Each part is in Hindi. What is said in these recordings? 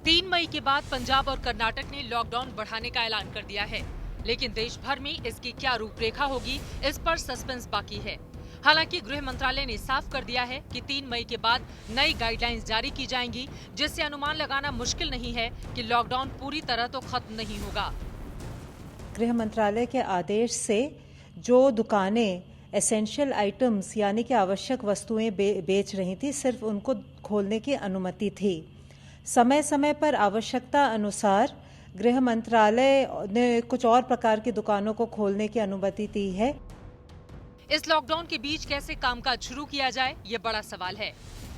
3 मई के बाद पंजाब और कर्नाटक ने लॉकडाउन बढ़ाने का ऐलान कर दिया है, लेकिन देश भर में इसकी क्या रूपरेखा होगी, इस पर सस्पेंस बाकी है। हालांकि गृह मंत्रालय ने साफ कर दिया है कि 3 मई के बाद नई गाइडलाइंस जारी की जाएंगी, जिससे अनुमान लगाना मुश्किल नहीं है कि लॉकडाउन पूरी तरह तो खत्म नहीं होगा। गृह मंत्रालय के आदेश से जो दुकानें एसेंशियल आइटम्स यानी कि आवश्यक वस्तुएं बेच रही थी, सिर्फ उनको खोलने की अनुमति थी। समय समय पर आवश्यकता अनुसार गृह मंत्रालय ने कुछ और प्रकार की दुकानों को खोलने की अनुमति दी है। इस लॉकडाउन के बीच कैसे कामकाज शुरू किया जाए, ये बड़ा सवाल है।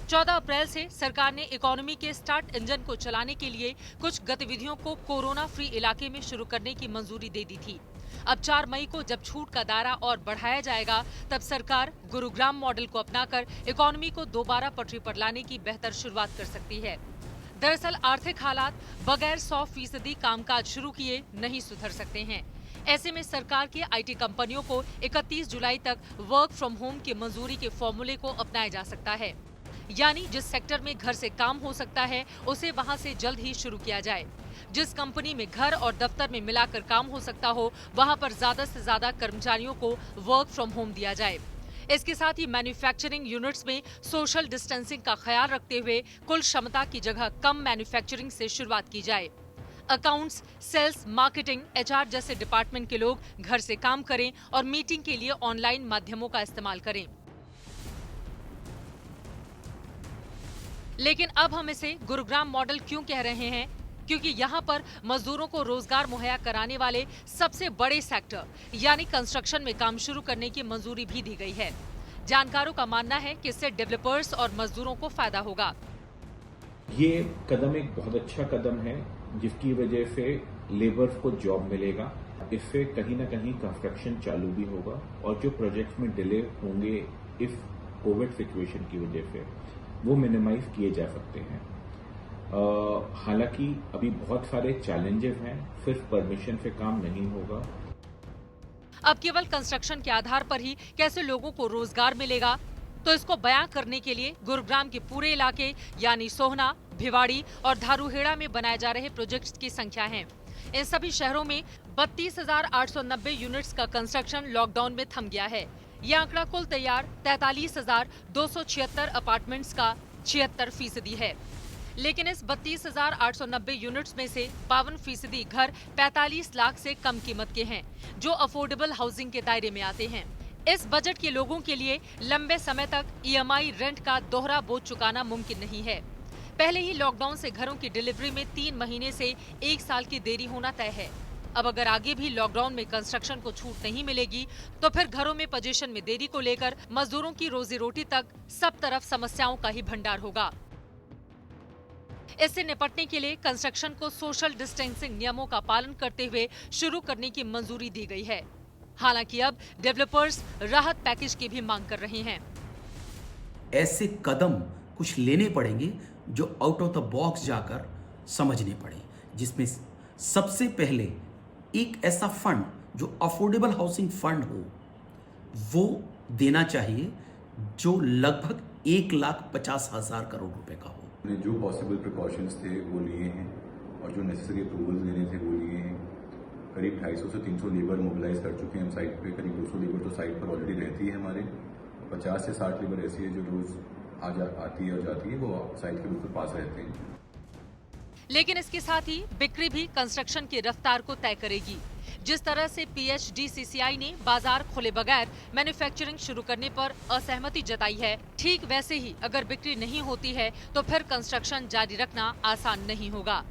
14 अप्रैल से सरकार ने इकोनॉमी के स्टार्ट इंजन को चलाने के लिए कुछ गतिविधियों को कोरोना फ्री इलाके में शुरू करने की मंजूरी दे दी थी। अब 4 मई को जब छूट का दायरा और बढ़ाया जाएगा, तब सरकार गुरुग्राम मॉडल को अपनाकर इकोनॉमी को दोबारा पटरी पर लाने की बेहतर शुरुआत कर सकती है। दरअसल आर्थिक हालात बगैर 100% कामकाज शुरू किए नहीं सुधर सकते हैं। ऐसे में सरकार की आईटी कंपनियों को 31 जुलाई तक वर्क फ्रॉम होम की मंजूरी के फॉर्मूले को अपनाया जा सकता है, यानी जिस सेक्टर में घर से काम हो सकता है उसे वहां से जल्द ही शुरू किया जाए। जिस कंपनी में घर और दफ्तर में मिलाकर काम हो सकता हो, वहां पर ज्यादा से ज्यादा कर्मचारियों को वर्क फ्रॉम होम दिया जाए। इसके साथ ही मैन्युफैक्चरिंग यूनिट्स में सोशल डिस्टेंसिंग का ख्याल रखते हुए कुल क्षमता की जगह कम मैन्युफैक्चरिंग से शुरुआत की जाए। अकाउंट्स, सेल्स, मार्केटिंग, एचआर जैसे डिपार्टमेंट के लोग घर से काम करें और मीटिंग के लिए ऑनलाइन माध्यमों का इस्तेमाल करें। लेकिन अब हम इसे गुरुग्राम मॉडल क्यों कह रहे हैं? क्योंकि यहाँ पर मजदूरों को रोजगार मुहैया कराने वाले सबसे बड़े सेक्टर यानी कंस्ट्रक्शन में काम शुरू करने की मंजूरी भी दी गई है। जानकारों का मानना है कि इससे डेवलपर्स और मजदूरों को फायदा होगा। ये कदम एक बहुत अच्छा कदम है, जिसकी वजह से लेबर को जॉब मिलेगा। इससे कहीं ना कहीं कंस्ट्रक्शन चालू भी होगा और जो प्रोजेक्ट्स में डिले होंगे इस कोविड सिचुएशन की वजह से, वो मिनिमाइज किए जा सकते हैं। हालांकि अभी बहुत सारे चैलेंजेस हैं, सिर्फ परमिशन से काम नहीं होगा। अब केवल कंस्ट्रक्शन के आधार पर ही कैसे लोगों को रोजगार मिलेगा, तो इसको बयां करने के लिए गुरुग्राम के पूरे इलाके यानी सोहना, भिवाड़ी और धारूहेड़ा में बनाए जा रहे प्रोजेक्ट्स की संख्या है। इन सभी शहरों में 32,890 यूनिट्स का कंस्ट्रक्शन लॉकडाउन में थम गया है। यह आंकड़ा कुल तैयार 43,276 अपार्टमेंट्स का 76% है। लेकिन इस 32,890 यूनिट्स में से 52% घर 45 लाख से कम कीमत के हैं, जो अफोर्डेबल हाउसिंग के दायरे में आते हैं। इस बजट के लोगों के लिए लंबे समय तक ईएमआई रेंट का दोहरा बोझ चुकाना मुमकिन नहीं है। पहले ही लॉकडाउन से घरों की डिलीवरी में 3 महीने से 1 साल की देरी होना तय है। अब अगर आगे भी लॉकडाउन में कंस्ट्रक्शन को छूट नहीं मिलेगी, तो फिर घरों में पोजीशन में देरी को लेकर मजदूरों की रोजी रोटी तक सब तरफ समस्याओं का ही भंडार होगा। इससे निपटने के लिए कंस्ट्रक्शन को सोशल डिस्टेंसिंग नियमों का पालन करते हुए शुरू करने की मंजूरी दी गई है। हालांकि अब डेवलपर्स राहत पैकेज की भी मांग कर रहे हैं। ऐसे कदम कुछ लेने पड़ेंगे जो आउट ऑफ द बॉक्स जाकर समझने पड़े, जिसमें सबसे पहले एक ऐसा फंड जो अफोर्डेबल हाउसिंग फंड हो, वो देना चाहिए, जो लगभग 1,50,000 करोड़ रुपए का हो। जो पॉसिबल प्रिकॉशंस थे वो लिए हैं और जो नेसेसरी अप्रूवल्स लेने थे वो लिए हैं। करीब 250 से 300 लेबर मोबिलाइज कर चुके हैं हम साइट पे। करीब 200 लेबर तो साइट पर ऑलरेडी रहती है हमारे। 50 से 60 लेबर ऐसी है जो रोज आती है और जाती है, वो साइट के बिल्कुल पास रहते हैं। लेकिन इसके साथ ही बिक्री भी कंस्ट्रक्शन की रफ्तार को तय करेगी। जिस तरह से PHDCCI ने बाजार खुले बगैर मैन्युफैक्चरिंग शुरू करने पर असहमति जताई है, ठीक वैसे ही अगर बिक्री नहीं होती है तो फिर कंस्ट्रक्शन जारी रखना आसान नहीं होगा।